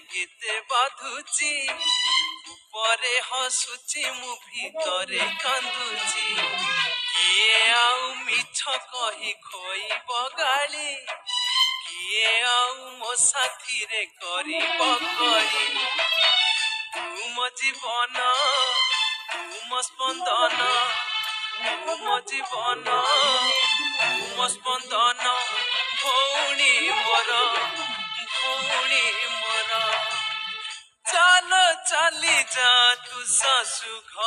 କେତେ ବାଧୁଛି ଉପରେ ହସୁଛି ମୁଁ ଭିତରେ କାନ୍ଦୁଛି କିଏ ଆଉ ମିଛ କହି ଖୋଇବ ଗାଳି କିଏ ଆଉ ମୋ ସାଥିରେ କରିବ କଳି ତୁମ ଜୀବନ ତୁମ ସ୍ପନ୍ଦନ ତୁମ ଜୀବନ ତୁମ ସ୍ପନ୍ଦନ ଭଉଣୀ ମୋର ଚାଲ ଚାଲି ଯା ତୁ ଶାଶୁ ଘର